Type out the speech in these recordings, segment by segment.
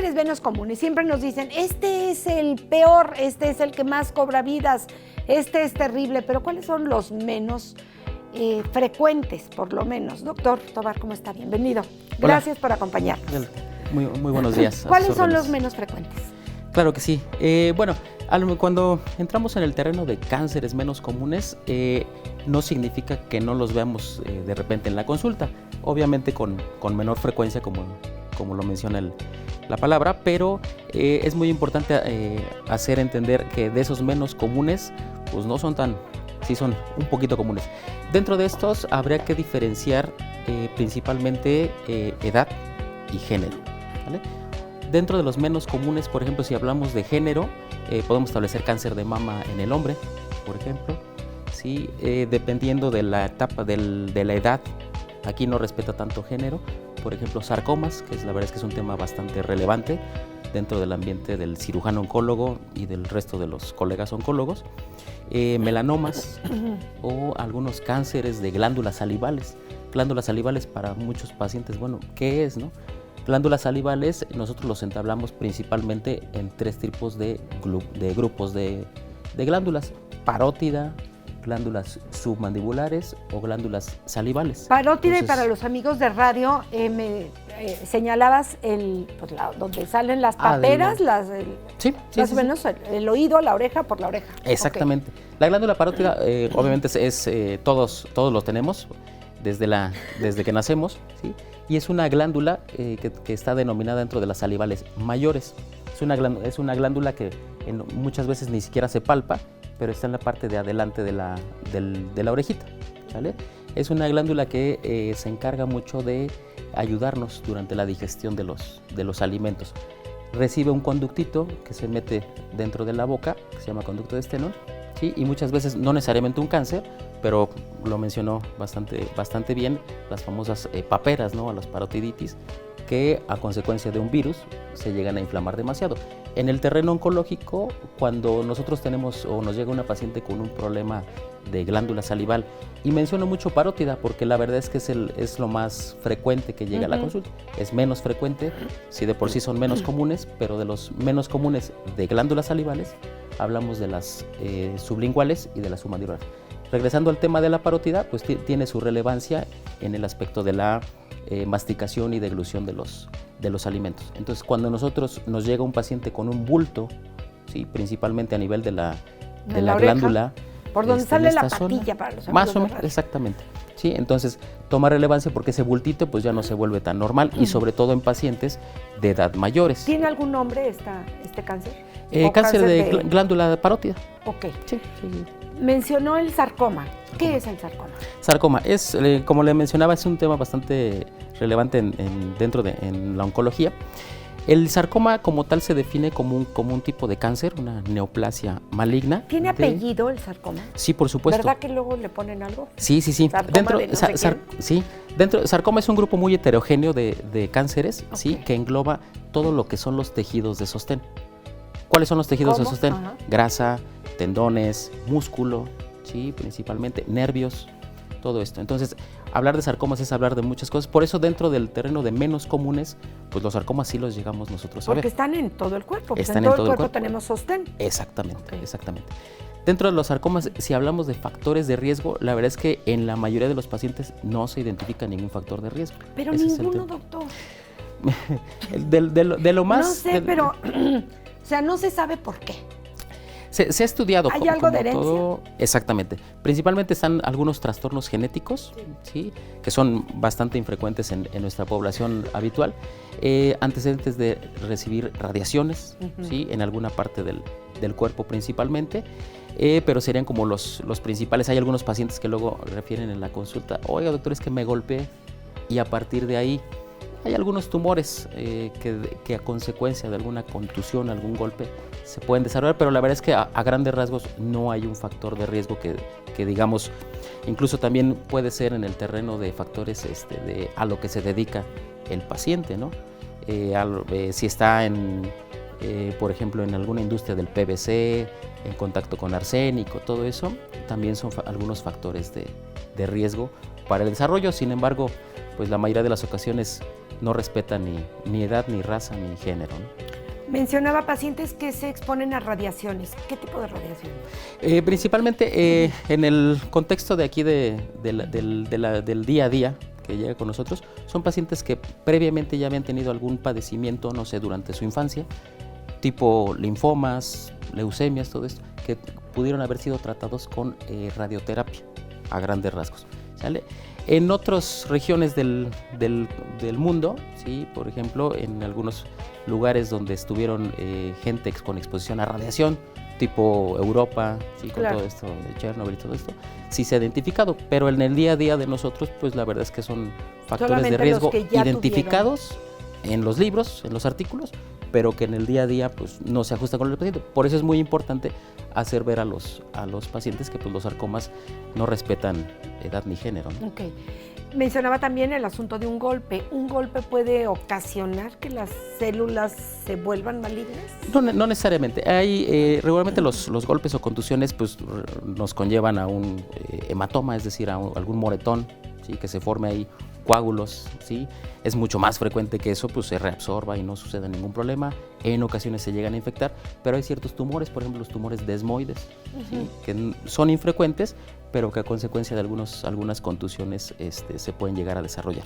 cánceres venos comunes. Siempre nos dicen, este es el peor, este es el que más cobra vidas, este es terrible, pero ¿cuáles son los menos frecuentes, por lo menos? Doctor Tovar, ¿cómo está? Bienvenido. Gracias por acompañarnos. Muy buenos días. ¿Cuáles son los menos frecuentes? Claro que sí. Bueno, cuando entramos en el terreno de cánceres menos comunes, no significa que no los veamos de repente en la consulta. Obviamente con menor frecuencia, como lo menciona la palabra, pero es muy importante hacer entender que de esos menos comunes, pues no son sí son un poquito comunes. Dentro de estos habría que diferenciar principalmente edad y género, ¿vale? Dentro de los menos comunes, por ejemplo, si hablamos de género, podemos establecer cáncer de mama en el hombre, por ejemplo, ¿sí? Dependiendo de la etapa de la edad, aquí no respeta tanto género. Por ejemplo, sarcomas, que la verdad es que es un tema bastante relevante dentro del ambiente del cirujano oncólogo y del resto de los colegas oncólogos. Melanomas o algunos cánceres de glándulas salivales. Glándulas salivales para muchos pacientes, bueno, ¿qué es, no? Glándulas salivales, nosotros los entablamos principalmente en 3 tipos de grupos de glándulas: parótida, glándulas submandibulares o glándulas salivales. Parótida. Entonces, y para los amigos de radio, señalabas donde salen las paperas, sí, más o menos el oído, la oreja por la oreja. Exactamente. Okay. La glándula parótida, obviamente todos lo tenemos desde que nacemos, ¿sí? Y es una glándula que está denominada dentro de las salivales mayores. Es una glándula que muchas veces ni siquiera se palpa, pero está en la parte de adelante de la orejita, ¿vale? Es una glándula que se encarga mucho de ayudarnos durante la digestión de los alimentos. Recibe un conductito que se mete dentro de la boca, que se llama conducto de Stenón, ¿sí? Y muchas veces no necesariamente un cáncer, pero lo mencionó bastante bien, las famosas paperas, ¿no? A las parotiditis, que a consecuencia de un virus se llegan a inflamar demasiado. En el terreno oncológico, cuando nosotros tenemos o nos llega una paciente con un problema de glándula salival, y menciono mucho parótida porque la verdad es que es lo más frecuente que llega a la consulta. Es menos frecuente, si de por sí son menos comunes, pero de los menos comunes de glándulas salivales, hablamos de las sublinguales y de las submandibulares. Regresando al tema de la parótida, pues tiene su relevancia en el aspecto de la masticación y deglución de los alimentos. Entonces, cuando nos llega un paciente con un bulto, ¿sí? Principalmente a nivel de la glándula, por donde sale la patilla para los amigos. Más o menos, exactamente. ¿Sí? Entonces, toma relevancia porque ese bultito pues ya no se vuelve tan normal y sobre todo en pacientes de edad mayores. ¿Tiene algún nombre este cáncer? Cáncer de glándula parótida. Ok. Sí. Mencionó el sarcoma. ¿Qué es el sarcoma? Sarcoma es, como le mencionaba, es un tema bastante relevante en la oncología. El sarcoma como tal se define como un tipo de cáncer, una neoplasia maligna. ¿Tiene apellido el sarcoma? Sí, por supuesto. ¿Verdad que luego le ponen algo? Sí. Sarcoma es un grupo muy heterogéneo de cánceres, okay. ¿Sí? Que engloba todo lo que son los tejidos de sostén. ¿Cuáles son los tejidos de sostén? Ajá. Grasa, tendones, músculo, ¿sí? Principalmente nervios, todo esto. Entonces, hablar de sarcomas es hablar de muchas cosas. Por eso, dentro del terreno de menos comunes, pues los sarcomas sí los llegamos nosotros a ver. Porque están en todo el cuerpo. Pues en todo el cuerpo tenemos sostén. Exactamente. Dentro de los sarcomas, si hablamos de factores de riesgo, la verdad es que en la mayoría de los pacientes no se identifica ningún factor de riesgo. Pero ninguno, doctor. de lo más... No sé, pero... O sea, no se sabe por qué. Se ha estudiado. ¿Hay algo de herencia? Todo, exactamente. Principalmente están algunos trastornos genéticos, ¿sí? Que son bastante infrecuentes en nuestra población habitual. Antecedentes de recibir radiaciones, ¿sí? En alguna parte del cuerpo principalmente. Pero serían como los principales. Hay algunos pacientes que luego refieren en la consulta: oiga, doctor, es que me golpeé, y a partir de ahí hay algunos tumores que a consecuencia de alguna contusión, algún golpe, se pueden desarrollar, pero la verdad es que a grandes rasgos no hay un factor de riesgo que digamos, incluso también puede ser en el terreno de factores a lo que se dedica el paciente, ¿no? Si está por ejemplo, en alguna industria del PVC, en contacto con arsénico, todo eso, también son algunos factores de riesgo para el desarrollo. Sin embargo, pues la mayoría de las ocasiones no respeta ni edad, ni raza, ni género, ¿no? Mencionaba pacientes que se exponen a radiaciones. ¿Qué tipo de radiación? Principalmente en el contexto de aquí del día a día que llega con nosotros, son pacientes que previamente ya habían tenido algún padecimiento, no sé, durante su infancia, tipo linfomas, leucemias, todo esto, que pudieron haber sido tratados con radioterapia, a grandes rasgos, ¿sale? En otras regiones del mundo, ¿sí? Por ejemplo, en algunos lugares donde estuvieron gente con exposición a radiación, tipo Europa, ¿sí? Con todo esto de Chernobyl y todo esto, sí se ha identificado, pero en el día a día de nosotros, pues la verdad es que son factores solamente de riesgo identificados en los libros, en los artículos, pero que en el día a día pues no se ajusta con el paciente. Por eso es muy importante hacer ver a los pacientes que pues los sarcomas no respetan edad ni género, ¿no? Ok. Mencionaba también el asunto de un golpe. ¿Un golpe puede ocasionar que las células se vuelvan malignas? No necesariamente. Hay, regularmente los golpes o contusiones pues, nos conllevan a un hematoma, es decir, a algún moretón, ¿sí? Que se forme ahí coágulos, ¿sí? Es mucho más frecuente que eso pues, se reabsorba y no suceda ningún problema. En ocasiones se llegan a infectar, pero hay ciertos tumores, por ejemplo los tumores desmoides, ¿sí? Que son infrecuentes, pero que a consecuencia de algunas contusiones se pueden llegar a desarrollar.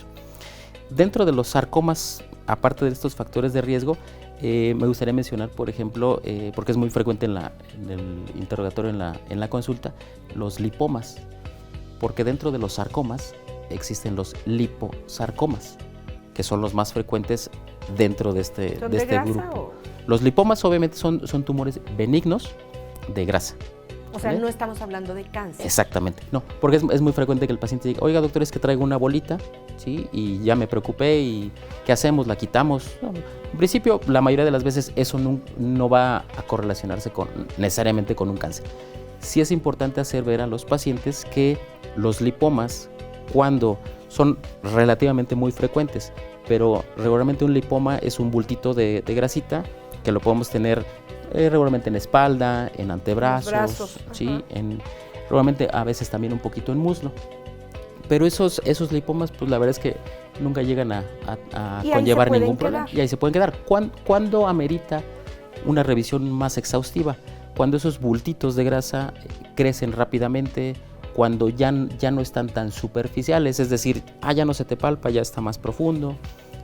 Dentro de los sarcomas, aparte de estos factores de riesgo, me gustaría mencionar, por ejemplo, porque es muy frecuente en el interrogatorio, en la consulta, los lipomas, porque dentro de los sarcomas existen los liposarcomas, que son los más frecuentes dentro de este grupo. Los lipomas obviamente son tumores benignos de grasa. O sea, no estamos hablando de cáncer. Exactamente, no, porque es muy frecuente que el paciente diga, oiga doctor, es que traigo una bolita, ¿sí? Y ya me preocupé, y ¿qué hacemos? ¿La quitamos? No, en principio, la mayoría de las veces eso no va a correlacionarse necesariamente con un cáncer. Sí es importante hacer ver a los pacientes que los lipomas, cuando son relativamente muy frecuentes, pero regularmente un lipoma es un bultito de grasita que lo podemos tener regularmente en espalda, en antebrazos, ¿sí? Regularmente a veces también un poquito en muslo. Pero esos lipomas, pues la verdad es que nunca llegan a conllevar ningún problema. Y ahí se pueden quedar. ¿Cuándo amerita una revisión más exhaustiva? Cuando esos bultitos de grasa crecen rápidamente, cuando ya no están tan superficiales, es decir, ya no se te palpa, ya está más profundo,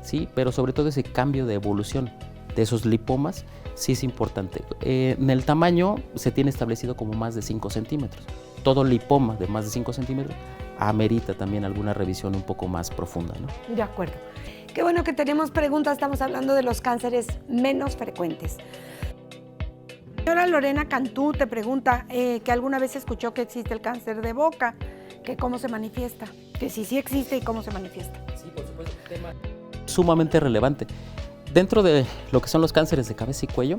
¿sí? Pero sobre todo ese cambio de evolución de esos lipomas sí es importante. En el tamaño se tiene establecido como más de 5 centímetros. Todo lipoma de más de 5 centímetros amerita también alguna revisión un poco más profunda, ¿no? De acuerdo. Qué bueno que tenemos preguntas, estamos hablando de los cánceres menos frecuentes. Señora Lorena Cantú te pregunta que alguna vez escuchó que existe el cáncer de boca, que cómo se manifiesta, que sí existe y cómo se manifiesta. Sí, por supuesto, un tema sumamente relevante. Dentro de lo que son los cánceres de cabeza y cuello,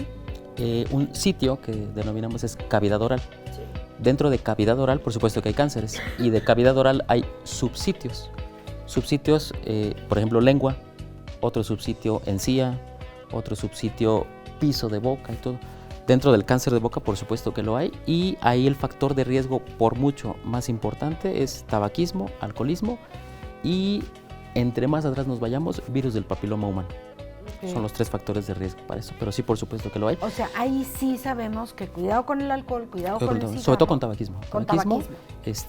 un sitio que denominamos es cavidad oral. Sí. Dentro de cavidad oral, por supuesto que hay cánceres, y de cavidad oral hay subsitios. Subsitios, por ejemplo, lengua, otro subsitio encía, otro subsitio piso de boca y todo. Dentro del cáncer de boca, por supuesto que lo hay, y ahí el factor de riesgo por mucho más importante es tabaquismo, alcoholismo, y entre más atrás nos vayamos, virus del papiloma humano. Son los 3 factores de riesgo para eso, pero sí, por supuesto que lo hay. O sea, ahí sí sabemos que cuidado con el alcohol, cuidado con el cigarro. Sobre todo con tabaquismo. Tabaquismo.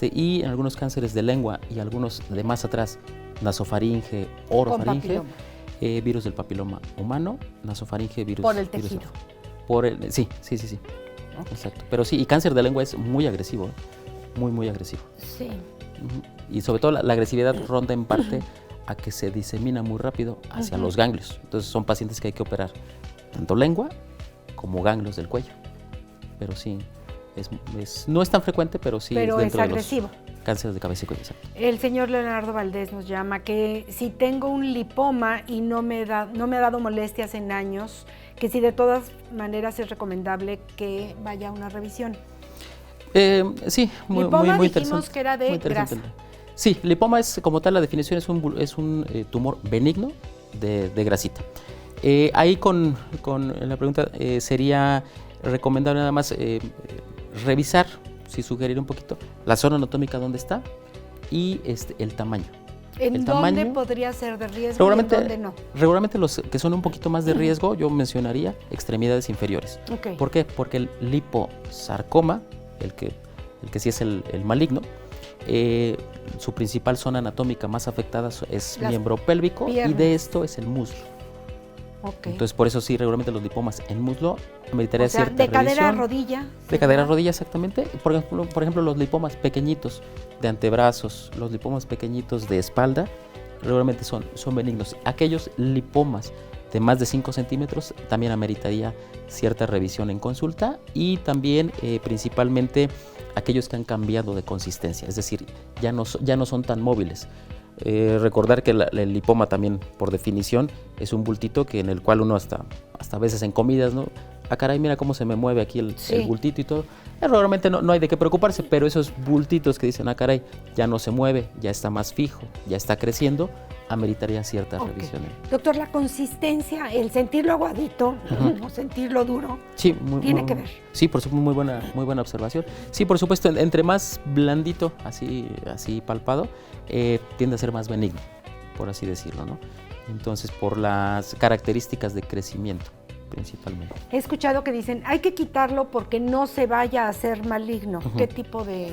Y en algunos cánceres de lengua y algunos de más atrás, nasofaringe, orofaringe, virus del papiloma humano, nasofaringe, virus. Por el tejido. Sí. Okay. Exacto. Pero sí, y cáncer de lengua es muy agresivo, muy agresivo. Sí. Y sobre todo la agresividad ronda en parte a que se disemina muy rápido hacia los ganglios. Entonces son pacientes que hay que operar tanto lengua como ganglios del cuello. Pero sí, no es tan frecuente, pero sí pero es dentro es agresivo. De los cánceres de cabeza y cuello. Exacto. El señor Leonardo Valdés nos llama que si tengo un lipoma y no me ha dado molestias en años, que si de todas maneras es recomendable que vaya a una revisión. Sí, muy dijimos interesante. Que era de grasa. Sí, lipoma es, como tal, la definición es un tumor benigno de grasita. Ahí con la pregunta sería recomendable nada más revisar, si sugerir un poquito, la zona anatómica donde está y el tamaño. ¿En el dónde tamaño. podría ser de riesgo y en dónde no? Regularmente los que son un poquito más de riesgo, yo mencionaría extremidades inferiores. Ok. ¿Por qué? Porque el liposarcoma, el que sí es el maligno, su principal zona anatómica más afectada es Las miembro pélvico y piernas. de esto es el muslo. Ok. Entonces, por eso sí, regularmente los lipomas en muslo meritaría o sea, cierta de cadera a revisión. rodilla. De cadera a rodilla, exactamente. Por ejemplo, los lipomas pequeñitos de antebrazos, los lipomas pequeñitos de espalda, regularmente son benignos. Aquellos lipomas de más de 5 centímetros también ameritaría cierta revisión en consulta y también principalmente aquellos que han cambiado de consistencia, es decir, ya no son tan móviles. Recordar que el lipoma también, por definición, es un bultito en el cual uno hasta a veces en comidas, ¿no? Ah, caray, mira cómo se me mueve aquí el bultito y todo. Realmente no hay de qué preocuparse, pero esos bultitos que dicen, ah, caray, ya no se mueve, ya está más fijo, ya está creciendo, ameritaría cierta revisión. Doctor, la consistencia, el sentirlo aguadito o sentirlo duro, sí, tiene que ver. Sí, por supuesto, muy buena observación. Sí, por supuesto, entre más blandito, así palpado, tiende a ser más benigno, por así decirlo, ¿no? Entonces, por las características de crecimiento, principalmente. He escuchado que dicen, hay que quitarlo porque no se vaya a hacer maligno. ¿Qué tipo de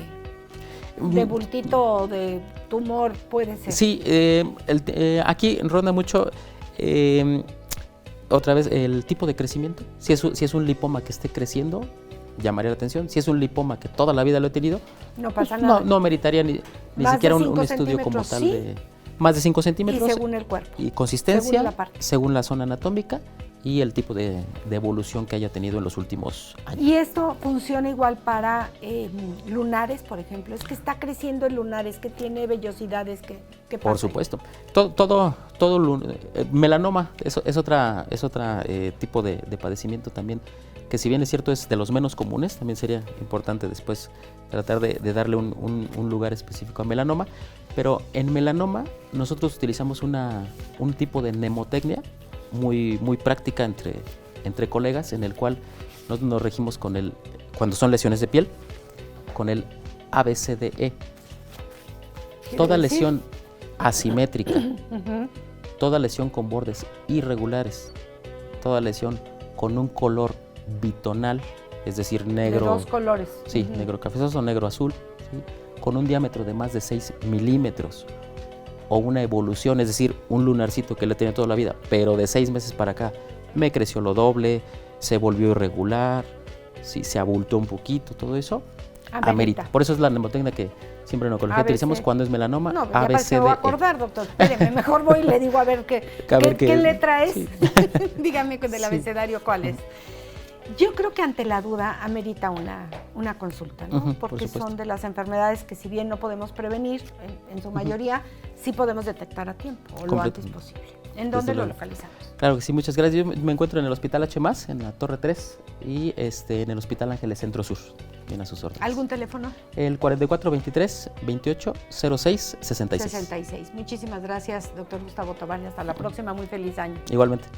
bultito o de tumor puede ser? Sí, aquí ronda mucho otra vez el tipo de crecimiento. Si es un lipoma que esté creciendo, llamaría la atención. Si es un lipoma que toda la vida lo he tenido, no pasa nada. No meritaría ni siquiera un estudio como tal. ¿Sí? De más de 5 centímetros. Y según el cuerpo. Y consistencia, según la zona anatómica y el tipo de evolución que haya tenido en los últimos años. ¿Y esto funciona igual para lunares, por ejemplo? Es que está creciendo el lunar, es que tiene vellosidades, ¿qué pasa? Por supuesto. Todo melanoma es otra tipo de padecimiento también, que si bien es cierto es de los menos comunes, también sería importante después tratar de darle un lugar específico a melanoma, pero en melanoma nosotros utilizamos un tipo de mnemotecnia muy práctica entre colegas, en el cual nosotros nos regimos cuando son lesiones de piel, con el ABCDE. Toda lesión asimétrica, toda lesión con bordes irregulares, toda lesión con un color bitonal, es decir, negro. De dos colores. Sí, negro cafezoso o negro azul, ¿sí? Con un diámetro de más de 6 milímetros. O una evolución, es decir, un lunarcito que le tenía toda la vida, pero de 6 meses para acá me creció lo doble, se volvió irregular, sí, se abultó un poquito, todo eso, amerita. Por eso es la mnemotecnia que siempre en oncología utilizamos cuando es melanoma. No, ya me voy a acordar, doctor. Espéreme, mejor voy y le digo a ver qué letra es. Sí. Dígame del abecedario cuál es. Yo creo que ante la duda amerita una consulta, ¿no? Porque son de las enfermedades que si bien no podemos prevenir, en su mayoría, sí podemos detectar a tiempo o lo antes posible. ¿En dónde lo localizamos? Claro que sí, muchas gracias. Yo me encuentro en el Hospital H+, en la Torre 3 y en el Hospital Ángeles Centro Sur, bien a sus órdenes. ¿Algún teléfono? El 4423-2806-66. 66. Muchísimas gracias, doctor Gustavo Tobar, y hasta la próxima. Muy feliz año. Igualmente.